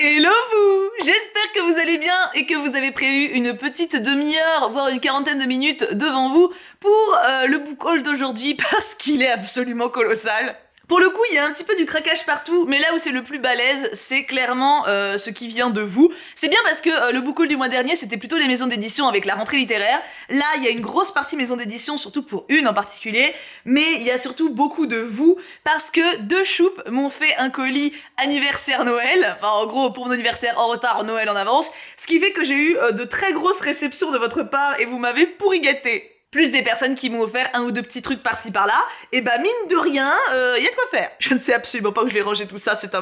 Hello vous! J'espère que vous allez bien et que vous avez prévu une petite demi-heure, voire une quarantaine de minutes devant vous pour le book haul d'aujourd'hui parce qu'il est absolument colossal. Pour le coup, il y a un petit peu du craquage partout, mais là où c'est le plus balèze, c'est clairement ce qui vient de vous. C'est bien parce que le book haul du mois dernier, c'était plutôt les maisons d'édition avec la rentrée littéraire. Là, il y a une grosse partie maison d'édition, surtout pour une en particulier, mais il y a surtout beaucoup de vous, parce que deux choupes m'ont fait un colis anniversaire Noël, enfin en gros pour mon anniversaire en retard, Noël en avance, ce qui fait que j'ai eu de très grosses réceptions de votre part et vous m'avez pourri gâté. Plus des personnes qui m'ont offert un ou deux petits trucs par-ci par-là, et bah mine de rien, y a de quoi faire. Je ne sais absolument pas où je vais ranger tout ça, c'est à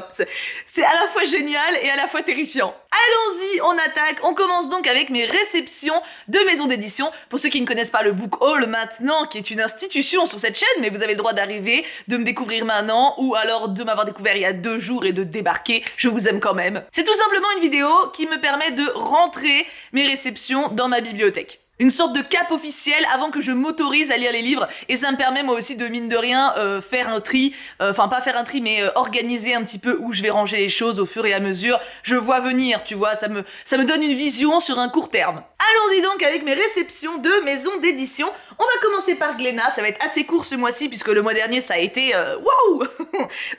la fois génial et à la fois terrifiant. Allons-y, on attaque, on commence donc avec mes réceptions de maisons d'édition. Pour ceux qui ne connaissent pas le Book Haul maintenant, qui est une institution sur cette chaîne, mais vous avez le droit d'arriver, de me découvrir maintenant, ou alors de m'avoir découvert il y a 2 jours et de débarquer, je vous aime quand même. C'est tout simplement une vidéo qui me permet de rentrer mes réceptions dans ma bibliothèque. Une sorte de cap officiel avant que je m'autorise à lire les livres, et ça me permet moi aussi de mine de rien faire un tri, enfin pas faire un tri mais organiser un petit peu où je vais ranger les choses au fur et à mesure. Je vois venir, tu vois, ça me donne une vision sur un court terme. Allons-y donc avec mes réceptions de maisons d'édition. On va commencer par Glénat, ça va être assez court ce mois-ci puisque le mois dernier ça a été waouh.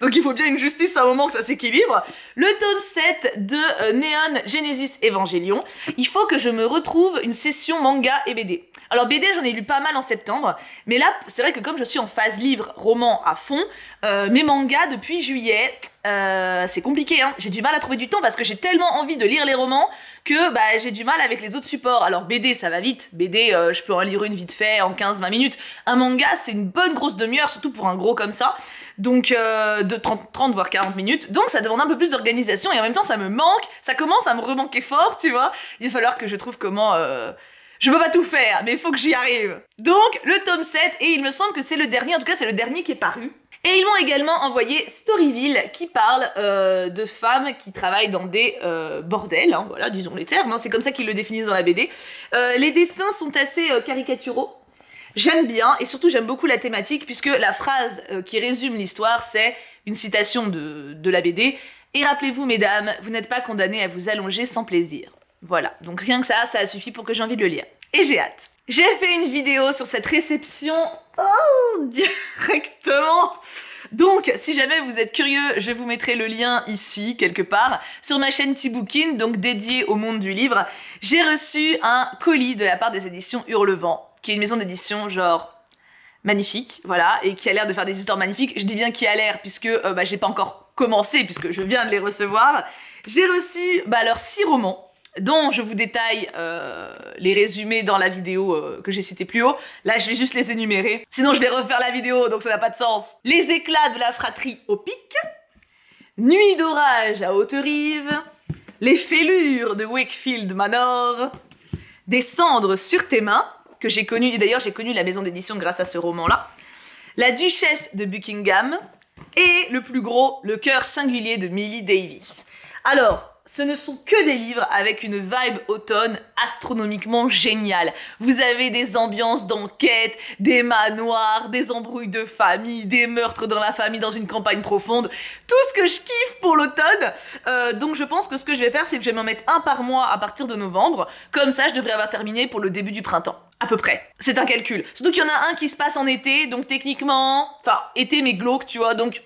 Donc il faut bien une justice à un moment que ça s'équilibre. Le tome 7 de Neon Genesis Evangelion. Il faut que je me retrouve une session manga et BD. Alors BD j'en ai lu pas mal en septembre, mais là c'est vrai que comme je suis en phase livre roman à fond, mes mangas depuis juillet, c'est compliqué hein. J'ai du mal à trouver du temps parce que j'ai tellement envie de lire les romans que bah j'ai du mal avec les autres supports. Alors BD ça va vite, BD je peux en lire une vite fait en 15-20 minutes. Un manga c'est une bonne grosse demi-heure, surtout pour un gros comme ça, donc de 30 voire 40 minutes, donc ça demande un peu plus d'organisation et en même temps ça me manque, ça commence à me remanquer fort, tu vois. Il va falloir que je trouve comment... Je peux pas tout faire, mais il faut que j'y arrive. Donc, le tome 7, et il me semble que c'est le dernier, en tout cas c'est le dernier qui est paru. Et ils m'ont également envoyé Storyville, qui parle de femmes qui travaillent dans des bordels, hein, voilà, disons les termes, hein, c'est comme ça qu'ils le définissent dans la BD. Les dessins sont assez caricaturaux. J'aime bien, et surtout j'aime beaucoup la thématique, puisque la phrase qui résume l'histoire, c'est une citation de la BD. « Et rappelez-vous, mesdames, vous n'êtes pas condamnées à vous allonger sans plaisir. » Voilà, donc rien que ça a suffi pour que j'ai envie de le lire. Et j'ai hâte. J'ai fait une vidéo sur cette réception directement. Donc, si jamais vous êtes curieux, je vous mettrai le lien ici, quelque part, sur ma chaîne Tibookin, donc dédiée au monde du livre. J'ai reçu un colis de la part des éditions Hurlevent, qui est une maison d'édition genre magnifique, voilà, et qui a l'air de faire des histoires magnifiques. Je dis bien qui a l'air, puisque j'ai pas encore commencé, puisque je viens de les recevoir. J'ai reçu leurs 6 romans, dont je vous détaille les résumés dans la vidéo que j'ai citée plus haut. Là, je vais juste les énumérer. Sinon, je vais refaire la vidéo, donc ça n'a pas de sens. Les éclats de la fratrie au pic, Nuit d'orage à Haute-Rive, Les fêlures de Wakefield Manor, Des cendres sur tes mains, que j'ai connu, et d'ailleurs j'ai connu la maison d'édition grâce à ce roman-là, La duchesse de Buckingham, et le plus gros, Le cœur singulier de Millie Davis. Alors, ce ne sont que des livres avec une vibe automne astronomiquement géniale. Vous avez des ambiances d'enquête, des manoirs, des embrouilles de famille, des meurtres dans la famille dans une campagne profonde. Tout ce que je kiffe pour l'automne. Donc je pense que ce que je vais faire, c'est que je vais m'en mettre un par mois à partir de novembre. Comme ça, je devrais avoir terminé pour le début du printemps. À peu près. C'est un calcul. Surtout qu'il y en a un qui se passe en été, donc techniquement... Enfin, été mais glauque, tu vois, donc...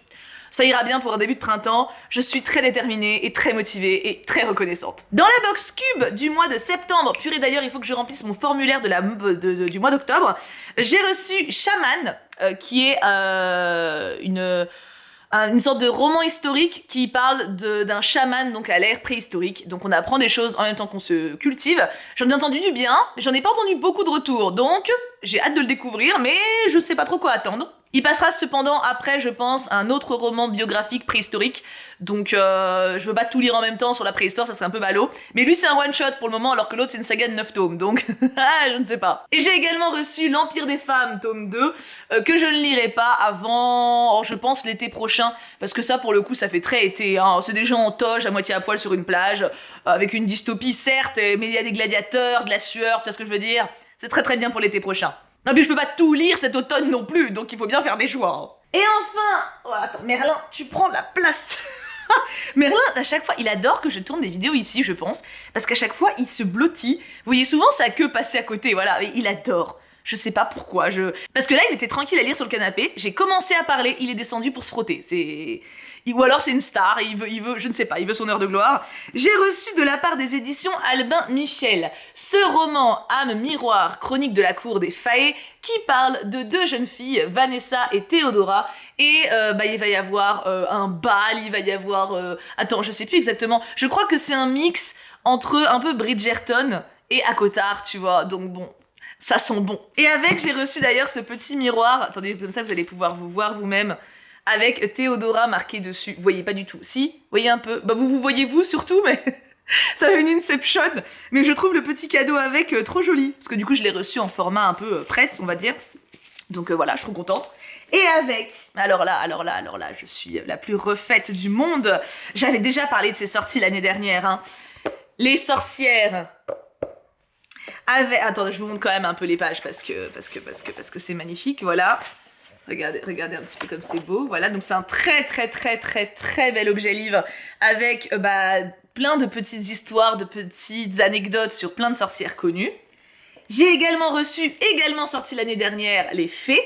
Ça ira bien pour un début de printemps, je suis très déterminée et très motivée et très reconnaissante. Dans la box cube du mois de septembre, purée d'ailleurs il faut que je remplisse mon formulaire du mois d'octobre, j'ai reçu Shaman, qui est une sorte de roman historique qui parle d'un chaman donc à l'ère préhistorique. Donc on apprend des choses en même temps qu'on se cultive. J'en ai entendu du bien, mais j'en ai pas entendu beaucoup de retours, donc j'ai hâte de le découvrir, mais je sais pas trop quoi attendre. Il passera cependant après, je pense, un autre roman biographique préhistorique, donc je veux pas tout lire en même temps sur la préhistoire, ça serait un peu ballot. Mais lui c'est un one-shot pour le moment, alors que l'autre c'est une saga de 9 tomes, donc je ne sais pas. Et j'ai également reçu L'Empire des femmes, tome 2, que je ne lirai pas avant, je pense, l'été prochain, parce que ça pour le coup ça fait très été, hein. C'est des gens en toge, à moitié à poil sur une plage, avec une dystopie certes, mais il y a des gladiateurs, de la sueur, tu vois ce que je veux dire? C'est très très bien pour l'été prochain. Non mais je peux pas tout lire cet automne non plus, donc il faut bien faire des choix. Hein. Et enfin... Oh, attends, Merlin, tu prends la place. Merlin, à chaque fois, il adore que je tourne des vidéos ici, je pense, parce qu'à chaque fois, il se blottit. Vous voyez souvent sa queue passer à côté, voilà, et il adore. Je sais pas pourquoi, Parce que là, il était tranquille à lire sur le canapé, j'ai commencé à parler, il est descendu pour se frotter, Ou alors c'est une star, et il veut, je ne sais pas, il veut son heure de gloire. J'ai reçu de la part des éditions Albin Michel ce roman âme miroir, chronique de la cour des Faé, qui parle de deux jeunes filles, Vanessa et Théodora, et il va y avoir un bal, il va y avoir... Attends, je sais plus exactement, je crois que c'est un mix entre un peu Bridgerton et Cotard, tu vois, donc bon... Ça sent bon. Et avec, j'ai reçu d'ailleurs ce petit miroir. Attendez, comme ça, vous allez pouvoir vous voir vous-même. Avec Théodora marqué dessus. Vous voyez pas du tout. Si, vous voyez un peu. Bah, vous voyez vous surtout, mais ça fait une Inception. Mais je trouve le petit cadeau avec trop joli. Parce que du coup, je l'ai reçu en format un peu presse, on va dire. Donc voilà, je suis trop contente. Et avec, alors là, je suis la plus refaite du monde. J'avais déjà parlé de ces sorties l'année dernière. Hein. Les sorcières... Attendez, je vous montre quand même un peu les pages parce que c'est magnifique, voilà. Regardez un petit peu comme c'est beau, voilà. Donc c'est un très bel objet livre avec plein de petites histoires, de petites anecdotes sur plein de sorcières connues. J'ai également reçu, sorti l'année dernière, les fées.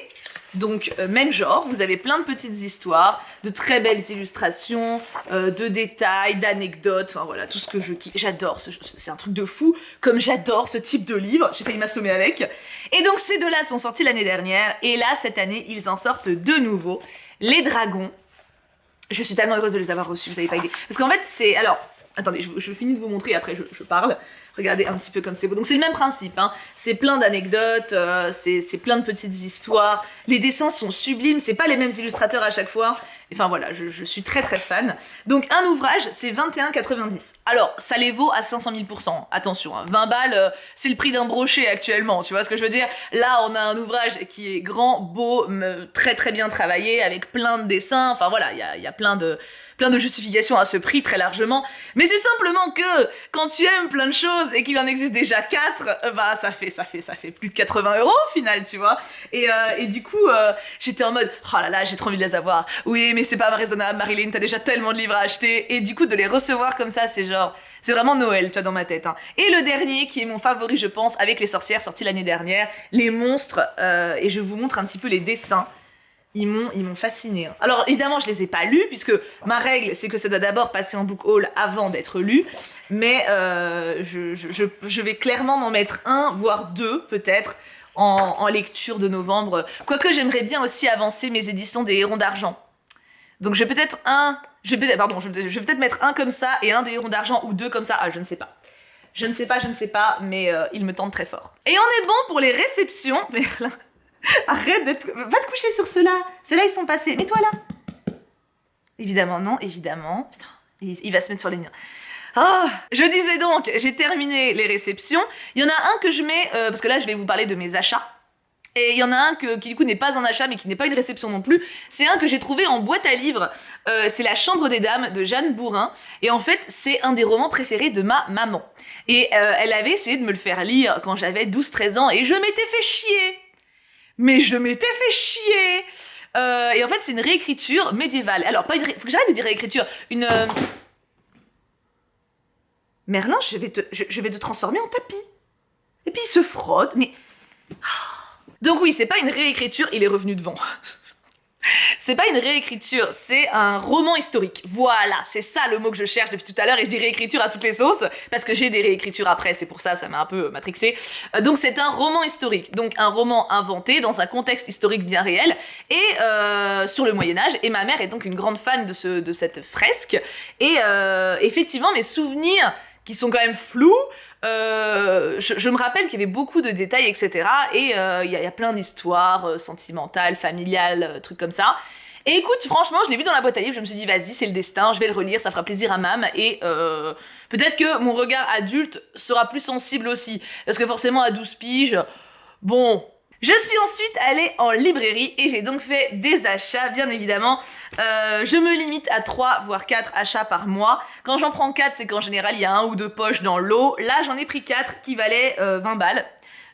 Donc, même genre, vous avez plein de petites histoires, de très belles illustrations, de détails, d'anecdotes, enfin voilà, tout ce que je kiffe. J'adore, c'est un truc de fou, comme j'adore ce type de livre, j'ai failli m'assommer avec. Et donc, ces deux-là sont sortis l'année dernière, et là, cette année, ils en sortent de nouveau. Les dragons. Je suis tellement heureuse de les avoir reçus, vous avez pas idée. Parce qu'en fait, c'est... Alors, attendez, je finis de vous montrer, après je parle. Regardez un petit peu comme c'est beau. Donc c'est le même principe, hein. C'est plein d'anecdotes, c'est plein de petites histoires. Les dessins sont sublimes, c'est pas les mêmes illustrateurs à chaque fois. Enfin voilà, je suis très fan. Donc un ouvrage, c'est 21,90. Alors, ça les vaut à 500 000%. Attention, hein, 20 balles, c'est le prix d'un brochet actuellement, tu vois ce que je veux dire? Là, on a un ouvrage qui est grand, beau, très bien travaillé, avec plein de dessins. Enfin voilà, il y a plein de justifications à ce prix, très largement. Mais c'est simplement que, quand tu aimes plein de choses et qu'il en existe déjà 4, ça fait plus de 80 € au final, tu vois. Et du coup, j'étais en mode, oh là là, j'ai trop envie de les avoir. Oui, mais c'est pas raisonnable, Marilyn, t'as déjà tellement de livres à acheter. Et du coup, de les recevoir comme ça, c'est vraiment Noël, tu vois, dans ma tête. Hein. Et le dernier, qui est mon favori, je pense, avec les sorcières, sorti l'année dernière, les monstres, et je vous montre un petit peu les dessins. Ils m'ont fasciné. Alors évidemment, je les ai pas lus puisque ma règle, c'est que ça doit d'abord passer en book haul avant d'être lu. Mais je vais clairement m'en mettre un, voire deux peut-être, en lecture de novembre. Quoique j'aimerais bien aussi avancer mes éditions des Hérons d'Argent. Donc je vais peut-être mettre un comme ça et un des Hérons d'Argent ou deux comme ça. Ah, je ne sais pas. Je ne sais pas, mais il me tente très fort. Et on est bon pour les réceptions. Merlin. Arrête d'être... Va te coucher sur ceux-là. Ceux-là, ils sont passés. Mets-toi là. Évidemment, non, évidemment. Putain, il va se mettre sur les miens. Ah, je disais donc, j'ai terminé les réceptions. Il y en a un que je mets... parce que là, je vais vous parler de mes achats. Et il y en a un qui du coup n'est pas un achat, mais qui n'est pas une réception non plus. C'est un que j'ai trouvé en boîte à livres. C'est La Chambre des Dames de Jeanne Bourrin. Et en fait, c'est un des romans préférés de ma maman. Et elle avait essayé de me le faire lire quand j'avais 12-13 ans. Et je m'étais fait chier. Mais je m'étais fait chier. Et en fait, c'est une réécriture médiévale. Alors, faut que j'arrête de dire réécriture. Merlin, je vais te transformer en tapis. Et puis il se frotte, mais... Donc oui, c'est pas une réécriture, il est revenu devant. C'est pas une réécriture, c'est un roman historique. Voilà, c'est ça le mot que je cherche depuis tout à l'heure, et je dis réécriture à toutes les sauces, parce que j'ai des réécritures après, c'est pour ça m'a un peu matrixé. Donc c'est un roman historique, donc un roman inventé dans un contexte historique bien réel, et sur le Moyen-Âge, et ma mère est donc une grande fan de cette fresque, et effectivement mes souvenirs, qui sont quand même flous, je me rappelle qu'il y avait beaucoup de détails, etc. Et il y a plein d'histoires sentimentales, familiales, trucs comme ça. Et écoute, franchement, je l'ai vu dans la boîte à livres, je me suis dit, vas-y, c'est le destin, je vais le relire, ça fera plaisir à Mam. Et peut-être que mon regard adulte sera plus sensible aussi. Parce que forcément, à 12 piges, bon... Je suis ensuite allée en librairie et j'ai donc fait des achats, bien évidemment. Je me limite à 3 voire 4 achats par mois. Quand j'en prends 4, c'est qu'en général, il y a 1 ou 2 poches dans l'eau. Là, j'en ai pris 4 qui valaient 20 balles.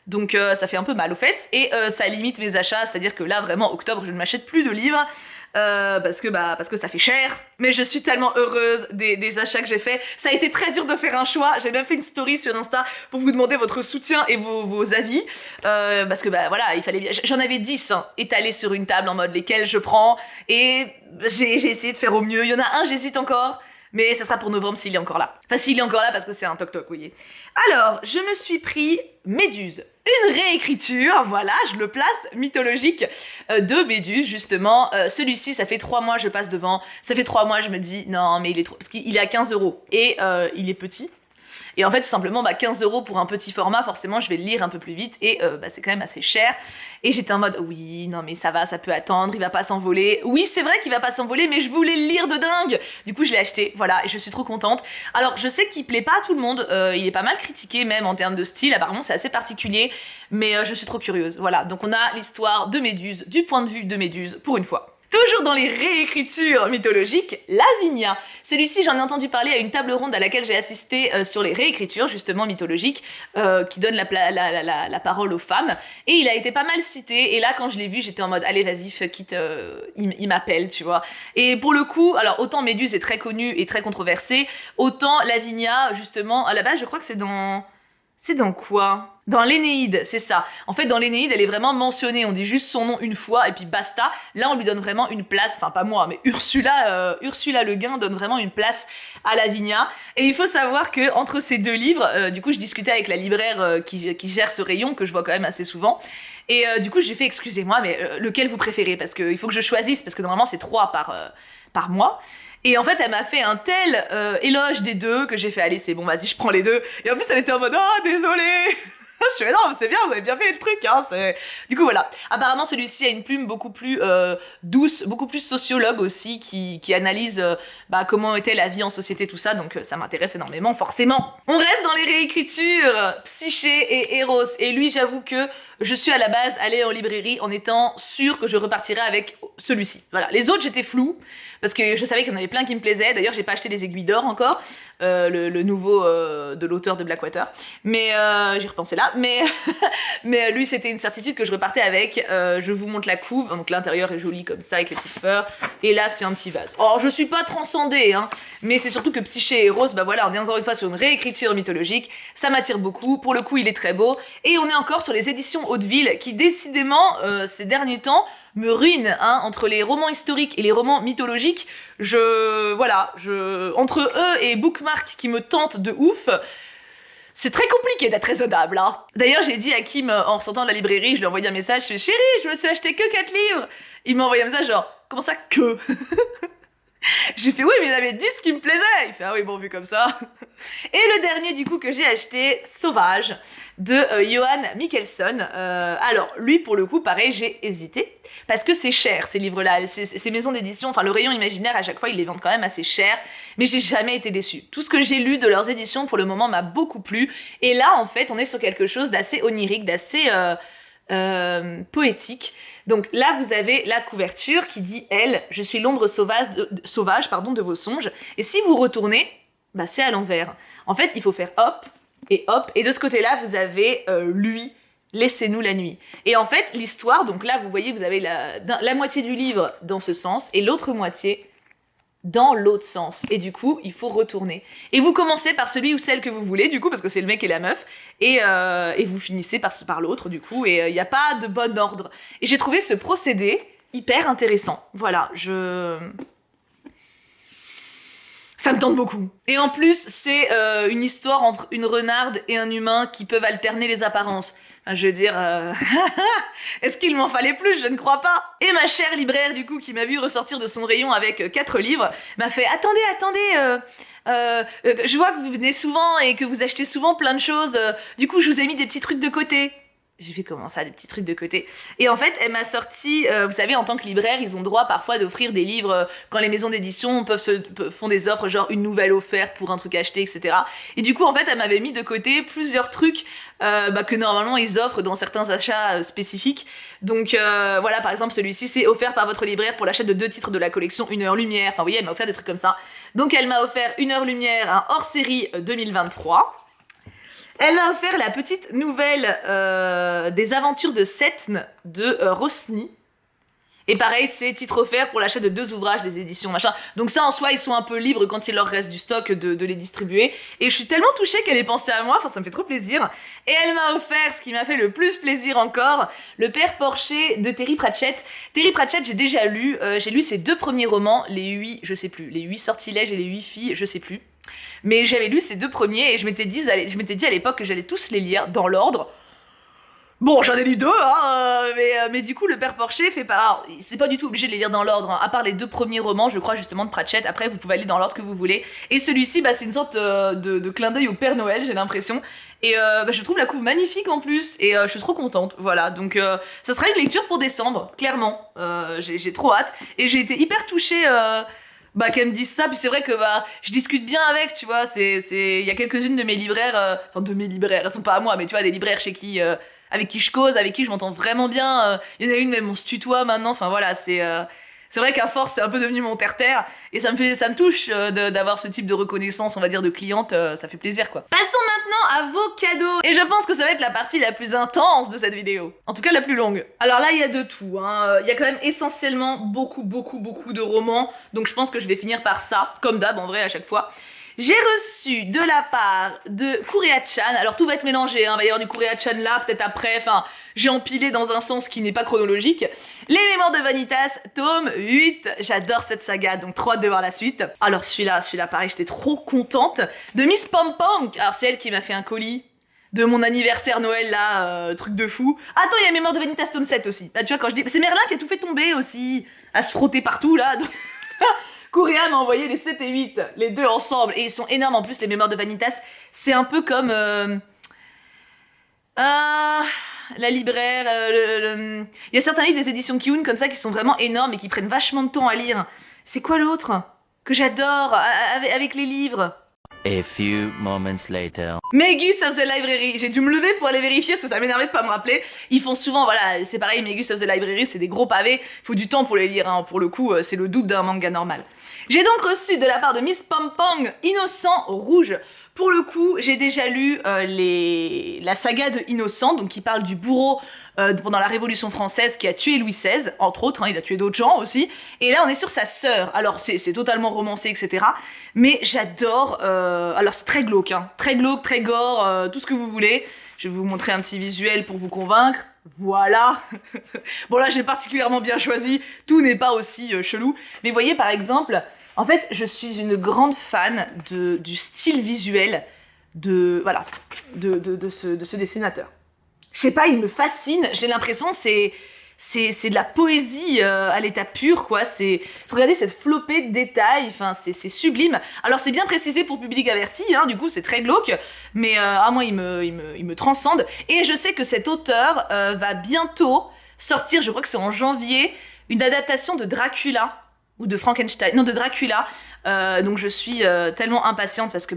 Donc ça fait un peu mal aux fesses et ça limite mes achats, c'est-à-dire que là, vraiment, octobre, je ne m'achète plus de livres. parce que ça fait cher. Mais je suis tellement heureuse des achats que j'ai faits. Ça a été très dur de faire un choix. J'ai même fait une story sur Insta pour vous demander votre soutien et vos avis. Parce que voilà, il fallait bien. J'en avais 10 étalés sur une table en mode lesquels je prends. Et j'ai essayé de faire au mieux. Il y en a un, j'hésite encore. Mais ça sera pour novembre s'il est encore là. Enfin, s'il est encore là parce que c'est un toc-toc, vous voyez. Alors, je me suis pris Méduse. Une réécriture, voilà, je le place, mythologique, de Méduse, justement. Celui-ci, ça fait 3 mois, je passe devant. Ça fait 3 mois, je me dis, non, mais il est trop... Parce qu'il est à 15 €. Et il est petit. Et en fait, tout simplement, 15 € pour un petit format, forcément, je vais le lire un peu plus vite et c'est quand même assez cher. Et j'étais en mode, oui, non mais ça va, ça peut attendre, il va pas s'envoler. Oui, c'est vrai qu'il va pas s'envoler, mais je voulais le lire de dingue. Du coup, je l'ai acheté, voilà, et je suis trop contente. Alors, je sais qu'il plaît pas à tout le monde, il est pas mal critiqué même en termes de style, apparemment c'est assez particulier, mais je suis trop curieuse, voilà. Donc on a l'histoire de Méduse, du point de vue de Méduse, pour une fois. Toujours dans les réécritures mythologiques, Lavinia. Celui-ci, j'en ai entendu parler à une table ronde à laquelle j'ai assisté sur les réécritures, justement mythologiques, qui donnent la parole aux femmes. Et il a été pas mal cité. Et là, quand je l'ai vu, j'étais en mode, allez, vas-y, fuck it, il m'appelle, tu vois. Et pour le coup, alors autant Méduse est très connue et très controversée, autant Lavinia, justement, à la base, je crois que c'est dans... C'est dans quoi? Dans l'Énéide, c'est ça. En fait, dans l'Énéide, elle est vraiment mentionnée. On dit juste son nom une fois et puis basta. Là, on lui donne vraiment une place. Enfin, pas moi, mais Ursula Le Guin donne vraiment une place à Lavinia. Et il faut savoir que entre ces deux livres, du coup, je discutais avec la libraire qui gère ce rayon que je vois quand même assez souvent. Et du coup, j'ai fait, excusez-moi, mais lequel vous préférez? Parce qu'il faut que je choisisse, parce que normalement, c'est 3 par mois. Et en fait, elle m'a fait un tel éloge des deux que j'ai fait, allez, c'est bon, vas-y, je prends les deux. Et en plus, elle était en mode, oh, désolée. Je suis non, mais c'est bien, vous avez bien fait le truc, hein. Du coup, voilà. Apparemment, celui-ci a une plume beaucoup plus douce, beaucoup plus sociologue aussi, qui analyse comment était la vie en société, tout ça. Donc, ça m'intéresse énormément, forcément. On reste dans les réécritures, Psyché et Eros. Et lui, j'avoue que je suis à la base allée en librairie en étant sûre que je repartirais avec celui-ci. Voilà. Les autres, j'étais floue, parce que je savais qu'il y en avait plein qui me plaisaient. D'ailleurs, j'ai pas acheté les Aiguilles d'Or encore, le nouveau de l'auteur de Blackwater. Mais j'y repensé là. Mais lui, c'était une certitude que je repartais avec. Je vous montre la couve. Donc l'intérieur est joli comme ça, avec les petites fleurs. Et là, c'est un petit vase. Oh, je suis pas transcendée, hein. Mais c'est surtout que Psyché et Rose, voilà, on est encore une fois sur une réécriture mythologique. Ça m'attire beaucoup. Pour le coup, il est très beau. Et on est encore sur les éditions Hauteville, qui décidément, ces derniers temps, me ruine, hein, entre les romans historiques et les romans mythologiques. Entre eux et Bookmark qui me tentent de ouf, c'est très compliqué d'être raisonnable, hein. D'ailleurs, j'ai dit à Kim, en ressortant de la librairie, je lui ai envoyé un message, je fais, chérie, je me suis acheté que 4 livres. Il m'a envoyé un message genre, comment ça que? J'ai fait oui, mais il y en avait 10 qui me plaisaient. Il fait ah oui, bon, vu comme ça. Et le dernier du coup que j'ai acheté, Sauvage, de Johan Michelson. Alors lui pour le coup, pareil, j'ai hésité parce que c'est cher ces livres-là, ces maisons d'édition. Enfin le rayon imaginaire à chaque fois ils les vendent quand même assez cher, mais j'ai jamais été déçue. Tout ce que j'ai lu de leurs éditions pour le moment m'a beaucoup plu. Et là en fait on est sur quelque chose d'assez onirique, d'assez poétique. Donc là, vous avez la couverture qui dit « Elle, je suis l'ombre sauvage de vos songes ». Et si vous retournez, c'est à l'envers. En fait, il faut faire hop, et de ce côté-là, vous avez lui, laissez-nous la nuit. Et en fait, l'histoire, donc là, vous voyez, vous avez la moitié du livre dans ce sens, et l'autre moitié dans l'autre sens. Et du coup, il faut retourner. Et vous commencez par celui ou celle que vous voulez, du coup, parce que c'est le mec et la meuf, et vous finissez par l'autre, du coup, et il n'y a pas de bon ordre. Et j'ai trouvé ce procédé hyper intéressant. Voilà, ça me tente beaucoup. Et en plus, c'est une histoire entre une renarde et un humain qui peuvent alterner les apparences. Enfin, je veux dire, est-ce qu'il m'en fallait plus? Je ne crois pas. Et ma chère libraire, du coup, qui m'a vu ressortir de son rayon avec 4 livres, m'a fait « Attendez, je vois que vous venez souvent et que vous achetez souvent plein de choses. Du coup, je vous ai mis des petits trucs de côté. » J'ai fait comment ça, des petits trucs de côté. Et en fait, elle m'a sorti, vous savez, en tant que libraire, ils ont droit parfois d'offrir des livres quand les maisons d'édition font des offres, genre une nouvelle offerte pour un truc acheté, etc. Et du coup, en fait, elle m'avait mis de côté plusieurs trucs que normalement ils offrent dans certains achats spécifiques. Donc voilà, par exemple, celui-ci, c'est offert par votre libraire pour l'achat de 2 titres de la collection 1 heure lumière. Enfin, vous voyez, elle m'a offert des trucs comme ça. Donc elle m'a offert 1 heure lumière, un hors-série 2023. Elle m'a offert la petite nouvelle des aventures de Setne de Rosny. Et pareil, c'est titre offert pour l'achat de 2 ouvrages des éditions, machin. Donc ça, en soi, ils sont un peu libres quand il leur reste du stock de les distribuer. Et je suis tellement touchée qu'elle ait pensé à moi, enfin ça me fait trop plaisir. Et elle m'a offert, ce qui m'a fait le plus plaisir encore, Le Père Porcher de Terry Pratchett. Terry Pratchett, j'ai déjà lu, j'ai lu ses 2 premiers romans, les 8, je sais plus, les 8 sortilèges et les 8 filles, je sais plus. Mais j'avais lu ces 2 premiers et je m'étais dit à l'époque que j'allais tous les lire dans l'ordre. Bon, j'en ai lu 2, hein, mais du coup, Le Père Porcher fait pas... Alors, c'est pas du tout obligé de les lire dans l'ordre, hein, à part les 2 premiers romans, je crois, justement, de Pratchett. Après, vous pouvez aller dans l'ordre que vous voulez. Et celui-ci, bah, c'est une sorte de clin d'œil au Père Noël, j'ai l'impression. Et bah, je trouve la couve magnifique en plus, et je suis trop contente, voilà. Donc, ça sera une lecture pour décembre, clairement. J'ai trop hâte. Et j'ai été hyper touchée... qu'elle me dise ça, puis c'est vrai que je discute bien avec, tu vois, il y a quelques-unes de mes libraires, elles sont pas à moi, mais tu vois, des libraires chez qui, avec qui je cause, avec qui je m'entends vraiment bien, il y en a une même on se tutoie maintenant, enfin voilà, c'est vrai qu'à force c'est un peu devenu mon terre-terre, et ça me touche d'avoir ce type de reconnaissance, on va dire, de cliente, ça fait plaisir quoi. Passons maintenant à vos cadeaux, et je pense que ça va être la partie la plus intense de cette vidéo, en tout cas la plus longue. Alors là il y a de tout, hein. Il y a quand même essentiellement beaucoup de romans, donc je pense que je vais finir par ça, comme d'hab en vrai à chaque fois. J'ai reçu de la part de Kureha-chan, alors tout va être mélangé, hein, il va y avoir du Kureha-chan là, peut-être après, enfin, j'ai empilé dans un sens qui n'est pas chronologique. Les Mémoires de Vanitas, tome 8, j'adore cette saga, donc trop hâte de voir la suite. Alors celui-là pareil, j'étais trop contente, de Miss Pom-Pom, alors c'est elle qui m'a fait un colis de mon anniversaire Noël là, truc de fou. Attends, il y a Mémoires de Vanitas tome 7 aussi, là tu vois quand je dis, c'est Merlin qui a tout fait tomber aussi, à se frotter partout là, donc... Kureha m'a envoyé les 7 et 8, les 2 ensemble, et ils sont énormes en plus, les Mémoires de Vanitas. C'est un peu comme... la libraire... Il y a certains livres des éditions Kiun comme ça qui sont vraiment énormes et qui prennent vachement de temps à lire. C'est quoi l'autre que j'adore avec les livres? A few moments later. Magus of the Library. J'ai dû me lever pour aller vérifier parce que ça m'énervait de pas me rappeler. Ils font souvent, voilà, c'est pareil, Magus of the Library, c'est des gros pavés. Faut du temps pour les lire, hein. Pour le coup, c'est le double d'un manga normal. J'ai donc reçu de la part de Miss Pom-Pom Innocent Rouge. Pour le coup, j'ai déjà lu la saga de Innocent, donc qui parle du bourreau pendant la Révolution française qui a tué Louis XVI, entre autres, hein, il a tué d'autres gens aussi. Et là, on est sur sa sœur. Alors, c'est totalement romancé, etc. Mais j'adore... alors, c'est très glauque, hein. Très glauque, très gore, tout ce que vous voulez. Je vais vous montrer un petit visuel pour vous convaincre. Voilà. Bon, là, j'ai particulièrement bien choisi. Tout n'est pas aussi chelou. Mais vous voyez, par exemple... En fait, je suis une grande fan du style visuel de ce dessinateur. Je sais pas, il me fascine. J'ai l'impression c'est de la poésie à l'état pur, quoi. Regardez cette flopée de détails. Enfin, c'est sublime. Alors c'est bien précisé pour public averti, hein. Du coup c'est très glauque, mais moi il me transcende. Et je sais que cet auteur va bientôt sortir, je crois que c'est en janvier, une adaptation de Dracula. Ou de Frankenstein, non de Dracula, donc je suis tellement impatiente parce que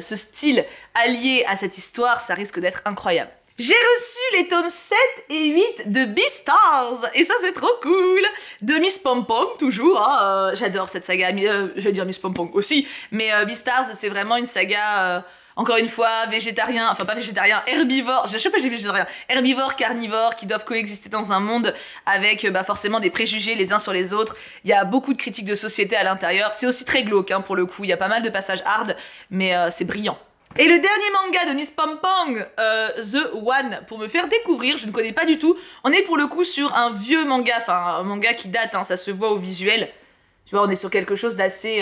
ce style allié à cette histoire, ça risque d'être incroyable. J'ai reçu les tomes 7 et 8 de Beastars, et ça c'est trop cool, de Miss Pom-Pom toujours, hein, j'adore cette saga, je vais dire Miss Pom-Pom aussi, mais Beastars c'est vraiment une saga... Encore une fois, végétarien, enfin pas végétarien, herbivore, je sais pas, j'ai végétarien, herbivore, carnivore, qui doivent coexister dans un monde avec forcément des préjugés les uns sur les autres. Il y a beaucoup de critiques de société à l'intérieur. C'est aussi très glauque, hein, pour le coup. Il y a pas mal de passages hard, mais c'est brillant. Et le dernier manga de Miss Pom-Pom, The One, pour me faire découvrir, je ne connais pas du tout. On est pour le coup sur un vieux manga, enfin un manga qui date, hein, ça se voit au visuel. Tu vois, on est sur quelque chose d'assez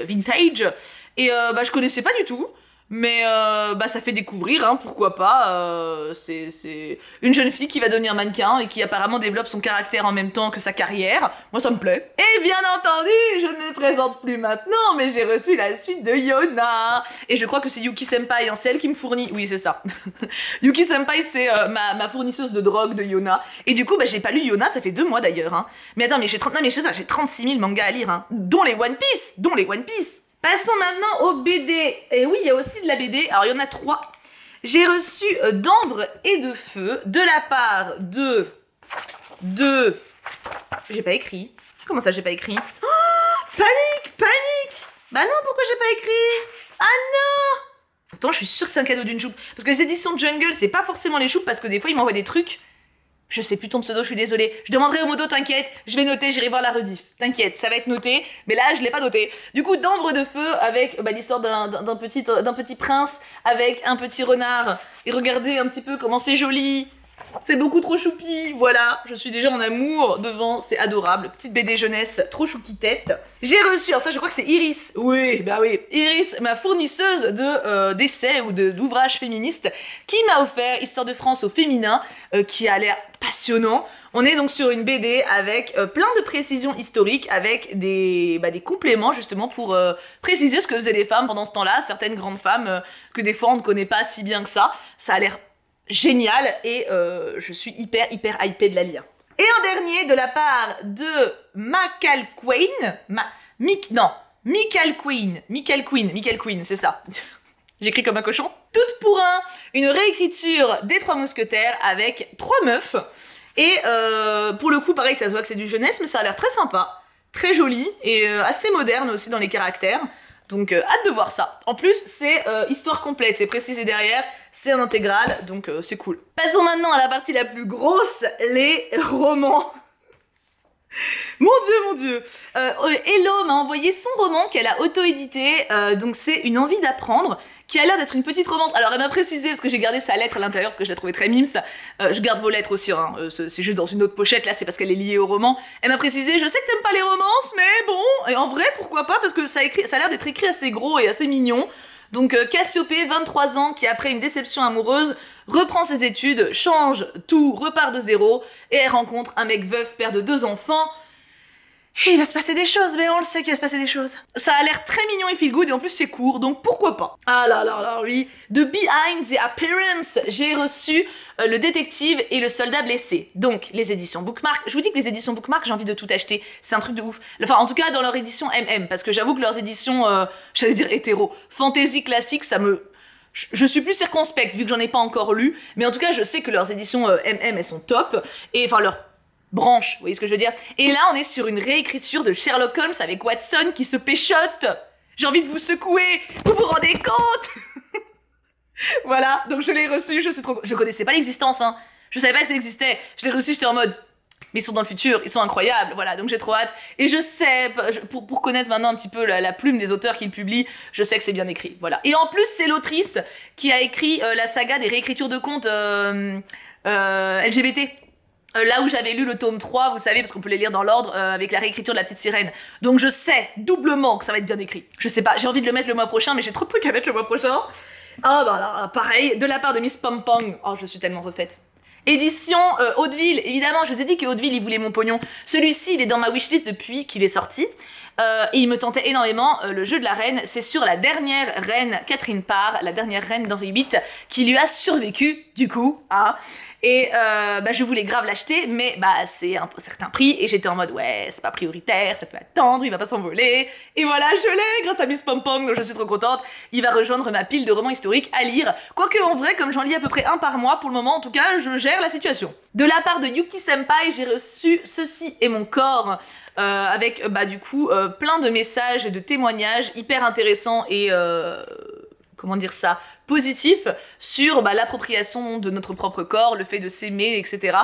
vintage. Et je connaissais pas du tout. Mais ça fait découvrir, hein, pourquoi pas. C'est une jeune fille qui va devenir mannequin et qui apparemment développe son caractère en même temps que sa carrière. Moi ça me plaît. Et bien entendu, je ne les présente plus maintenant, mais j'ai reçu la suite de Yona. Et je crois que c'est Yuki Senpai, hein, c'est elle qui me fournit. Oui, c'est ça. Yuki Senpai, c'est ma fournisseuse de drogue de Yona. Et du coup, j'ai pas lu Yona, ça fait 2 mois d'ailleurs. Hein. Mais attends, mais j'ai 36 000 mangas à lire, hein, dont les One Piece. Passons maintenant au BD. Et oui, il y a aussi de la BD. Alors, il y en a 3. J'ai reçu d'Ambre et de Feu de la part de... J'ai pas écrit. Comment ça, j'ai pas écrit? Oh, panique! Bah non, pourquoi j'ai pas écrit? Ah non! Pourtant, je suis sûre que c'est un cadeau d'une choupe. Parce que les éditions Jungle, c'est pas forcément les choupes, parce que des fois, ils m'envoient des trucs Je sais plus ton pseudo, je suis désolée. Je demanderai au modo, t'inquiète, je vais noter, j'irai voir la rediff. T'inquiète, ça va être noté, mais là, je l'ai pas noté. Du coup, d'Ambre de Feu, avec l'histoire d'un petit prince, avec un petit renard. Et regardez un petit peu comment c'est joli. C'est beaucoup trop choupi, voilà. Je suis déjà en amour devant, c'est adorable. Petite BD jeunesse, trop chouki tête. J'ai reçu, alors ça je crois que c'est Iris. Oui, bah oui. Iris, ma fournisseuse d'essais ou d'ouvrages féministes, qui m'a offert Histoire de France au féminin, qui a l'air passionnant. On est donc sur une BD avec plein de précisions historiques, avec des compléments justement pour préciser ce que faisaient les femmes pendant ce temps-là, certaines grandes femmes que des fois on ne connaît pas si bien que ça. Ça a l'air génial et je suis hyper hypée de la lire. Et en dernier, de la part de Michael Queen, c'est ça. J'écris comme un cochon. Toute pour un, une réécriture des Trois Mousquetaires avec 3 meufs. Et pour le coup, pareil, ça se voit que c'est du jeunesse, mais ça a l'air très sympa, très joli et assez moderne aussi dans les caractères. Donc hâte de voir ça. En plus, c'est histoire complète, c'est précisé derrière, c'est en intégrale, donc c'est cool. Passons maintenant à la partie la plus grosse, les romans. Mon dieu. Hello m'a envoyé son roman qu'elle a auto-édité, donc c'est Une envie d'apprendre, qui a l'air d'être une petite romance. Alors elle m'a précisé, parce que j'ai gardé sa lettre à l'intérieur, parce que je la trouvais très mimes, je garde vos lettres aussi, hein, c'est juste dans une autre pochette, là c'est parce qu'elle est liée au roman. Elle m'a précisé, je sais que t'aimes pas les romances, mais bon, et en vrai pourquoi pas, parce que ça a l'air d'être écrit assez gros et assez mignon. Donc Cassiopée, 23 ans, qui après une déception amoureuse, reprend ses études, change tout, repart de zéro, et elle rencontre un mec veuf, père de 2 enfants. Et il va se passer des choses, mais on le sait qu'il va se passer des choses. Ça a l'air très mignon et feel good, et en plus c'est court, donc pourquoi pas. Ah là, oui. De Behind the Appearance, j'ai reçu Le détective et le soldat blessé. Donc, les éditions Bookmark. Je vous dis que les éditions Bookmark, j'ai envie de tout acheter. C'est un truc de ouf. Enfin, en tout cas, dans leur édition MM, parce que j'avoue que leurs éditions, j'allais dire hétéro, fantasy classique, ça me... Je suis plus circonspecte, vu que j'en ai pas encore lu, mais en tout cas, je sais que leurs éditions MM, elles sont top, et enfin, leur branche, vous voyez ce que je veux dire. Et là, on est sur une réécriture de Sherlock Holmes avec Watson qui se péchote. J'ai envie de vous secouer. Vous vous rendez compte? Voilà, donc je l'ai reçu, je connaissais pas l'existence, hein. Je savais pas que ça existait. Je l'ai reçu, j'étais en mode... Mais ils sont dans le futur, ils sont incroyables, voilà, donc j'ai trop hâte. Et je sais, pour connaître maintenant un petit peu la plume des auteurs qu'ils publient, je sais que c'est bien écrit, voilà. Et en plus, c'est l'autrice qui a écrit la saga des réécritures de contes LGBT. Là où j'avais lu le tome 3, vous savez, parce qu'on peut les lire dans l'ordre, avec la réécriture de La Petite Sirène. Donc je sais doublement que ça va être bien écrit. Je sais pas, j'ai envie de le mettre le mois prochain, mais j'ai trop de trucs à mettre le mois prochain. Ah bah alors, pareil, de la part de Miss Pompong. Oh, je suis tellement refaite. Édition Hauteville, évidemment, je vous ai dit que Hauteville, il voulait mon pognon. Celui-ci, il est dans ma wishlist depuis qu'il est sorti. Et il me tentait énormément. Le jeu de la reine, c'est sur la dernière reine Catherine Parr, la dernière reine d'Henri VIII, qui lui a survécu, du coup. Hein. Et je voulais grave l'acheter, mais c'est un certain prix. Et j'étais en mode, ouais, c'est pas prioritaire, ça peut attendre, il va pas s'envoler. Et voilà, je l'ai grâce à Miss Pompong, donc je suis trop contente. Il va rejoindre ma pile de romans historiques à lire. Quoique, en vrai, comme j'en lis à peu près un par mois, pour le moment, en tout cas, je gère la situation. De la part de Yuki Senpai, j'ai reçu Ceci est mon corps, avec du coup plein de messages et de témoignages hyper intéressants et comment dire ça, positifs sur l'appropriation de notre propre corps, le fait de s'aimer, etc.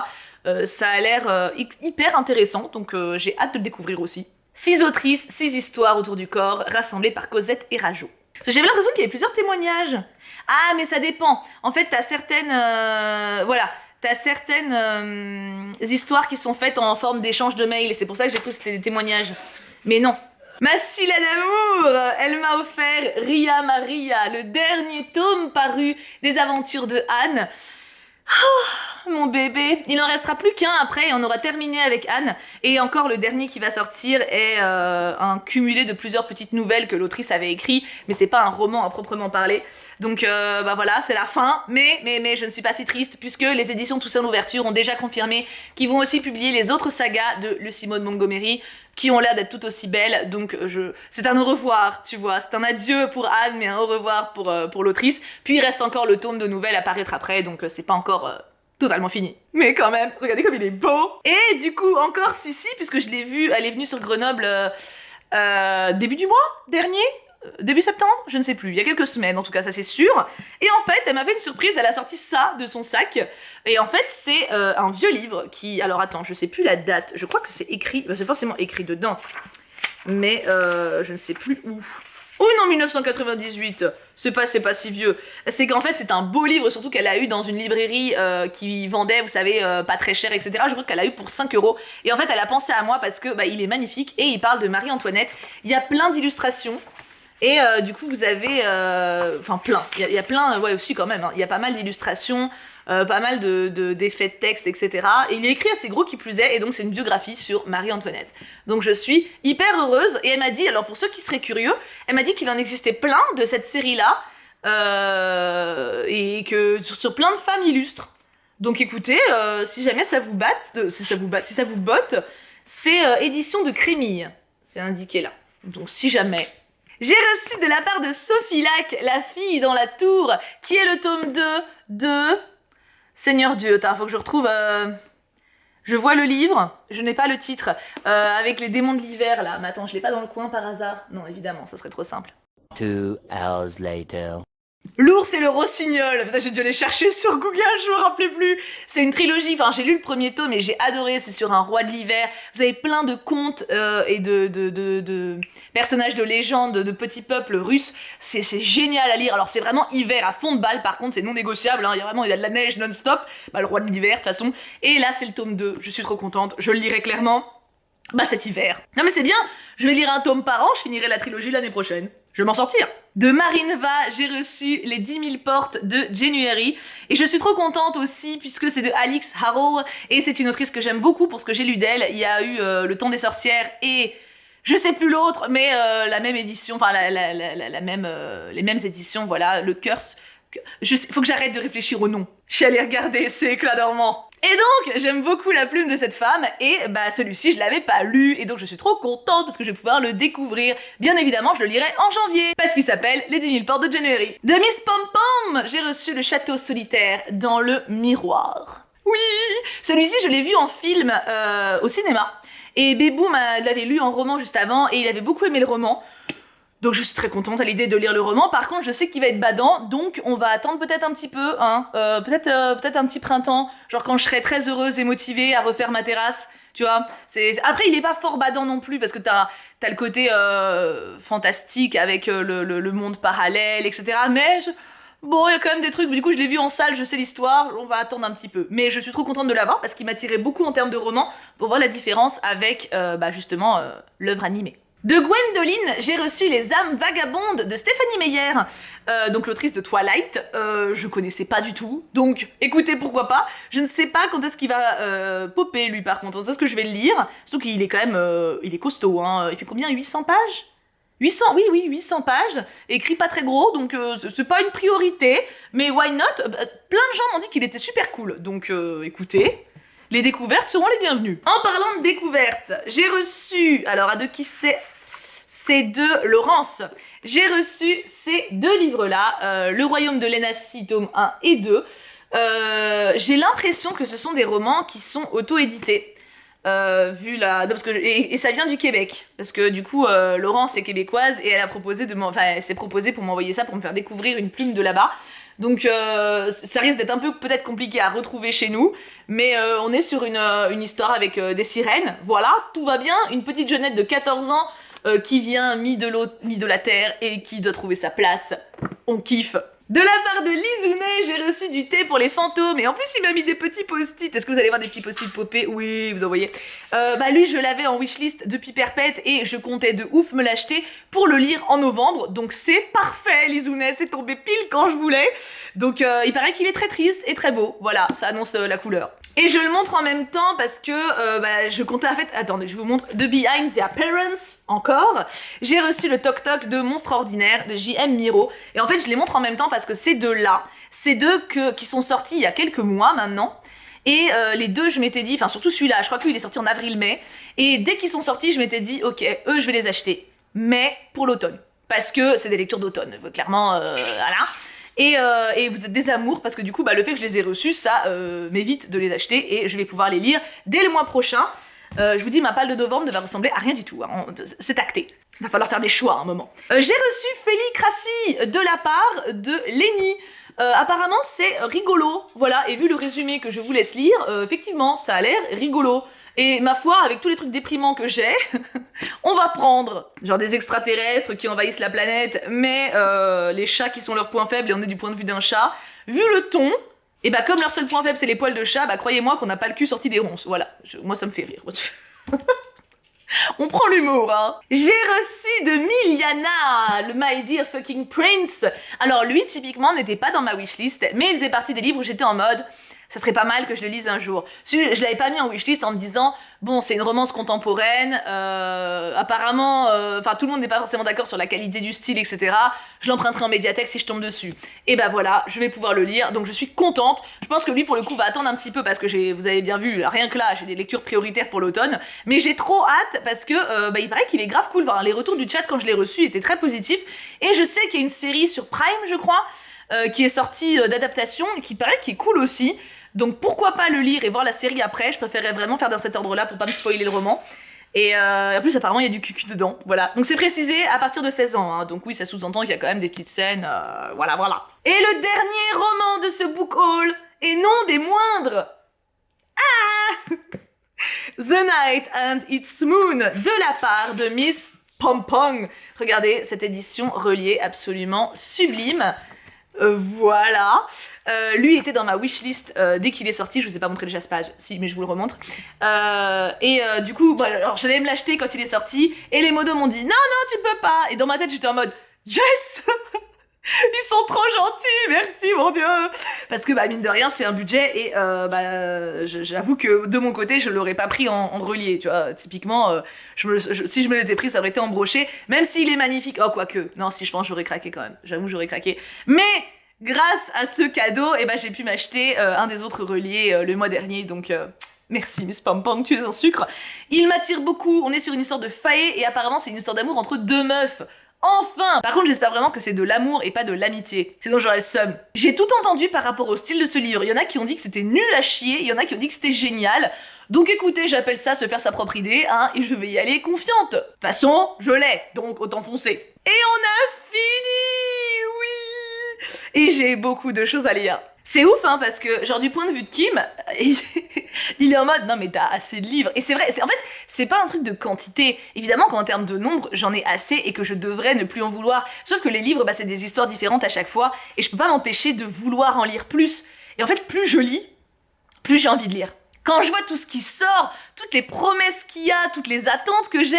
Ça a l'air hyper intéressant, donc j'ai hâte de le découvrir aussi. 6 autrices, 6 histoires autour du corps, rassemblées par Cosette et Rajo. J'avais l'impression qu'il y avait plusieurs témoignages. Ah, mais ça dépend. En fait, t'as certaines... T'as certaines histoires qui sont faites en forme d'échange de mails, et c'est pour ça que j'ai cru que c'était des témoignages. Mais non. Ma Scylla d'amour, elle m'a offert Ria Maria, le dernier tome paru des aventures de Anne. Oh, mon bébé, il n'en restera plus qu'un après et on aura terminé avec Anne. Et encore le dernier qui va sortir est un cumulé de plusieurs petites nouvelles que l'autrice avait écrit, mais c'est pas un roman à proprement parler. Donc voilà, c'est la fin, mais je ne suis pas si triste puisque les éditions Toussaint Louverture ont déjà confirmé qu'ils vont aussi publier les autres sagas de Le Simone Montgomery qui ont l'air d'être tout aussi belles, donc c'est un au revoir, tu vois, c'est un adieu pour Anne, mais un au revoir pour l'autrice, puis il reste encore le tome de nouvelles à paraître après, donc c'est pas encore totalement fini. Mais quand même, regardez comme il est beau. Et du coup, encore Sissi, puisque je l'ai vue, elle est venue sur Grenoble début du mois dernier, début septembre, je ne sais plus, il y a quelques semaines en tout cas, ça c'est sûr. Et en fait, elle m'a fait une surprise, elle a sorti ça de son sac. Et en fait, c'est un vieux livre qui... Alors attends, je sais plus la date, je crois que c'est écrit, c'est forcément écrit dedans. Mais je ne sais plus où. Oui, non, 1998, c'est pas si vieux. C'est qu'en fait, c'est un beau livre, surtout qu'elle a eu dans une librairie qui vendait, vous savez, pas très cher, etc. Je crois qu'elle a eu pour 5 euros. Et en fait, elle a pensé à moi parce que il est magnifique et il parle de Marie-Antoinette. Il y a plein d'illustrations. Et du coup, vous avez... Enfin, plein. Il y a plein... Ouais, aussi quand même. Hein. Il y a pas mal d'illustrations, pas mal d'effets de texte, etc. Et il est écrit assez gros qui plus est, et donc c'est une biographie sur Marie-Antoinette. Donc je suis hyper heureuse, et elle m'a dit, alors pour ceux qui seraient curieux, elle m'a dit qu'il en existait plein de cette série-là, et que sur plein de femmes illustres. Donc écoutez, si jamais ça vous si ça vous botte, c'est édition de Crémille. C'est indiqué là. Donc si jamais... J'ai reçu de la part de Sophie Lac, la fille dans la tour, qui est le tome 2 de... Seigneur Dieu, faut que je retrouve... Je vois le livre, je n'ai pas le titre, avec les démons de l'hiver là. Mais attends, je l'ai pas dans le coin par hasard. Non, évidemment, ça serait trop simple. 2 hours later. L'ours et le rossignol. Putain, j'ai dû aller chercher sur Google, je me rappelais plus. C'est une trilogie, enfin j'ai lu le premier tome et j'ai adoré, c'est sur un roi de l'hiver. Vous avez plein de contes et de personnages de légende, de petits peuples russes. C'est génial à lire. Alors c'est vraiment hiver à fond de balle, par contre c'est non négociable, hein. Il y a de la neige non-stop. Le roi de l'hiver de toute façon. Et là c'est le tome 2, je suis trop contente, je le lirai clairement. Cet hiver. Non mais c'est bien, je vais lire un tome par an, je finirai la trilogie l'année prochaine. Je vais m'en sortir. De Marineva, j'ai reçu Les 10 000 portes de January. Et je suis trop contente aussi, puisque c'est de Alix Harrow. Et c'est une autrice que j'aime beaucoup pour ce que j'ai lu d'elle. Il y a eu Le Temps des sorcières et... Je sais plus l'autre, mais la même édition, enfin la même, les mêmes éditions, voilà, le Curse. Faut que j'arrête de réfléchir au nom. Je suis allée regarder, c'est Éclat dormant. Et donc, j'aime beaucoup la plume de cette femme, et celui-ci, je l'avais pas lu, et donc je suis trop contente parce que je vais pouvoir le découvrir. Bien évidemment, je le lirai en janvier, parce qu'il s'appelle Les 10 000 portes de January. De Miss Pom Pom, j'ai reçu Le Château solitaire dans le miroir. Oui, celui-ci, je l'ai vu en film au cinéma, et Bébou l'avait lu en roman juste avant, et il avait beaucoup aimé le roman. Donc je suis très contente à l'idée de lire le roman. Par contre, je sais qu'il va être badant, donc on va attendre peut-être un petit peu, hein. Peut-être un petit printemps, genre quand je serai très heureuse et motivée à refaire ma terrasse, tu vois. Après, il est pas fort badant non plus, parce que t'as le côté fantastique avec le monde parallèle, etc. Mais bon, il y a quand même des trucs. Du coup, je l'ai vu en salle, je sais l'histoire, on va attendre un petit peu. Mais je suis trop contente de l'avoir, parce qu'il m'attirait beaucoup en termes de roman, pour voir la différence avec, justement, l'œuvre animée. De Gwendoline, j'ai reçu Les âmes vagabondes de Stéphanie Meyer, donc l'autrice de Twilight. Je connaissais pas du tout, donc écoutez, pourquoi pas. Je ne sais pas quand est-ce qu'il va popper, lui, par contre. Est-ce que je vais le lire? Surtout qu'il est quand même... il est costaud, hein. Il fait combien? 800 pages? 800, oui, 800 pages. Écrit pas très gros, donc c'est pas une priorité. Mais why not? Plein de gens m'ont dit qu'il était super cool, donc écoutez... Les découvertes seront les bienvenues. En parlant de découvertes, j'ai reçu... Alors, à de qui c'est? C'est de Laurence. J'ai reçu ces deux livres-là, Le Royaume de Lénacie, tome 1 et 2. J'ai l'impression que ce sont des romans qui sont auto-édités. Vu la... Non, parce que et ça vient du Québec. Parce que du coup, Laurence est québécoise et elle a proposé elle s'est proposée pour m'envoyer ça, pour me faire découvrir une plume de là-bas. Donc ça risque d'être un peu peut-être compliqué à retrouver chez nous, mais on est sur une histoire avec des sirènes, voilà, tout va bien, une petite jeunette de 14 ans qui vient mi de l'eau, mi de la terre et qui doit trouver sa place, on kiffe. De la part de Lizounet, j'ai reçu du thé pour les fantômes, et en plus il m'a mis des petits post-it. Est-ce que vous allez voir des petits post-it popés? Oui, vous en voyez. Lui, je l'avais en wishlist depuis perpète, et je comptais de ouf me l'acheter pour le lire en novembre, donc c'est parfait, Lizounet, c'est tombé pile quand je voulais. Donc il paraît qu'il est très triste et très beau, voilà, ça annonce la couleur. Et je le montre en même temps parce que je comptais en fait... Attendez, je vous montre The Behind the Appearance, encore. J'ai reçu le Toc Toc de Monstre Ordinaire, de J.M. Miro. Et en fait, je les montre en même temps parce que ces deux-là, ces deux qui sont sortis il y a quelques mois maintenant. Et les deux, je m'étais dit... Enfin, surtout celui-là, je crois que lui, il est sorti en avril-mai. Et dès qu'ils sont sortis, je m'étais dit, ok, eux, je vais les acheter. Mais pour l'automne. Parce que c'est des lectures d'automne, clairement, voilà. Et vous êtes des amours parce que du coup le fait que je les ai reçus, ça m'évite de les acheter et je vais pouvoir les lire dès le mois prochain. Je vous dis, ma palle de novembre ne va ressembler à rien du tout. Hein. C'est acté. Il va falloir faire des choix à un moment. J'ai reçu Félicratie de la part de Lenny. Apparemment, c'est rigolo. Voilà, et vu le résumé que je vous laisse lire, effectivement, ça a l'air rigolo. Et ma foi, avec tous les trucs déprimants que j'ai, on va prendre genre des extraterrestres qui envahissent la planète, mais les chats qui sont leur point faible et on est du point de vue d'un chat. Vu le ton, et bah comme leur seul point faible c'est les poils de chat, bah croyez-moi qu'on n'a pas le cul sorti des ronces. Voilà, moi ça me fait rire. On prend l'humour, hein. J'ai reçu de Miliana, le My Dear Fucking Prince. Alors lui, typiquement, n'était pas dans ma wishlist, mais il faisait partie des livres où j'étais en mode... Ça serait pas mal que je le lise un jour. Je l'avais pas mis en wishlist en me disant bon, c'est une romance contemporaine, apparemment, enfin tout le monde n'est pas forcément d'accord sur la qualité du style, etc. Je l'emprunterai en médiathèque si je tombe dessus. Et bah voilà, je vais pouvoir le lire, donc je suis contente. Je pense que lui pour le coup va attendre un petit peu parce que vous avez bien vu, rien que là, j'ai des lectures prioritaires pour l'automne. Mais j'ai trop hâte parce que il paraît qu'il est grave cool. Enfin, les retours du chat quand je l'ai reçu étaient très positifs. Et je sais qu'il y a une série sur Prime, je crois, qui est sortie d'adaptation, qui paraît qui est cool aussi. Donc pourquoi pas le lire et voir la série après. Je préférerais vraiment faire dans cet ordre-là pour pas me spoiler le roman. Et en plus apparemment il y a du cucu dedans, voilà. Donc c'est précisé à partir de 16 ans, hein. Donc oui, ça sous-entend qu'il y a quand même des petites scènes, voilà. Et le dernier roman de ce book haul, et non des moindres, The Night and Its Moon, de la part de Miss Pompong. Regardez cette édition reliée absolument sublime. Voilà. Lui était dans ma wishlist dès qu'il est sorti. Je vous ai pas montré déjà cette page, si, mais je vous le remontre. Du coup, alors j'allais me l'acheter quand il est sorti, et les modos m'ont dit non, tu ne peux pas. Et dans ma tête, j'étais en mode yes. Ils sont trop gentils, merci mon Dieu. Parce que mine de rien, c'est un budget et j'avoue que de mon côté, je l'aurais pas pris en relié, tu vois. Typiquement, si je me l'étais pris, ça aurait été en brochet, même s'il est magnifique. Oh, quoique, non, si je pense, j'aurais craqué quand même. J'avoue, j'aurais craqué. Mais grâce à ce cadeau, j'ai pu m'acheter un des autres reliés le mois dernier, donc... Merci Miss Pompom, tu es un sucre. Il m'attire beaucoup, on est sur une histoire de fae et apparemment c'est une histoire d'amour entre deux meufs. Enfin! Par contre, j'espère vraiment que c'est de l'amour et pas de l'amitié. Sinon, j'aurais le seum. J'ai tout entendu par rapport au style de ce livre. Il y en a qui ont dit que c'était nul à chier, il y en a qui ont dit que c'était génial. Donc écoutez, j'appelle ça se faire sa propre idée, hein, et je vais y aller confiante. De toute façon, je l'ai, donc autant foncer. Et on a fini! Oui! Et j'ai beaucoup de choses à lire. C'est ouf, hein, parce que, genre, du point de vue de Kim, il est en mode, non mais t'as assez de livres. Et c'est vrai, en fait, c'est pas un truc de quantité. Évidemment qu'en termes de nombre, j'en ai assez et que je devrais ne plus en vouloir. Sauf que les livres, c'est des histoires différentes à chaque fois, et je peux pas m'empêcher de vouloir en lire plus. Et en fait, plus je lis, plus j'ai envie de lire. Quand je vois tout ce qui sort, toutes les promesses qu'il y a, toutes les attentes que j'ai,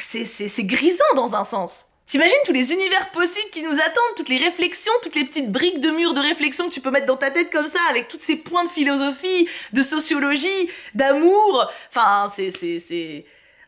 c'est grisant dans un sens. T'imagines tous les univers possibles qui nous attendent, toutes les réflexions, toutes les petites briques de mur de réflexion que tu peux mettre dans ta tête comme ça, avec tous ces points de philosophie, de sociologie, d'amour. Enfin,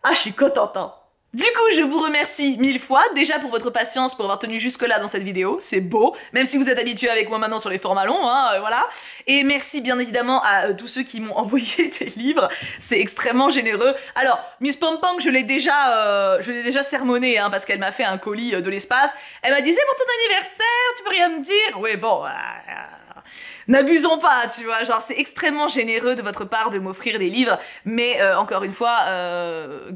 Ah, je suis contente, hein. Du coup, je vous remercie 1000 fois, déjà pour votre patience, pour avoir tenu jusque-là dans cette vidéo, c'est beau, même si vous êtes habitués avec moi maintenant sur les formats longs, hein, voilà. Et merci bien évidemment à tous ceux qui m'ont envoyé des livres, c'est extrêmement généreux. Alors, Miss Pompong, je l'ai déjà sermonné, hein, parce qu'elle m'a fait un colis de l'espace. Elle m'a dit, c'est pour ton anniversaire, tu peux rien me dire? Oui, bon... N'abusons pas, tu vois, genre c'est extrêmement généreux de votre part de m'offrir des livres, mais encore une fois,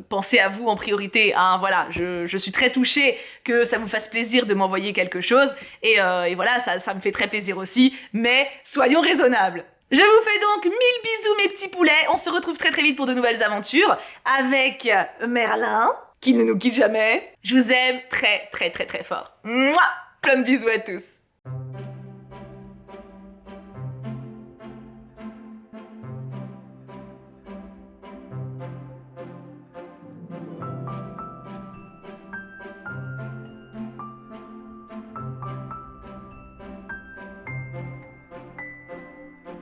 pensez à vous en priorité, hein, voilà, je suis très touchée que ça vous fasse plaisir de m'envoyer quelque chose, et voilà, ça me fait très plaisir aussi, mais soyons raisonnables. Je vous fais donc 1000 bisous mes petits poulets, on se retrouve très très vite pour de nouvelles aventures, avec Merlin, qui ne nous quitte jamais. Je vous aime très très très très fort. Mouah, plein de bisous à tous.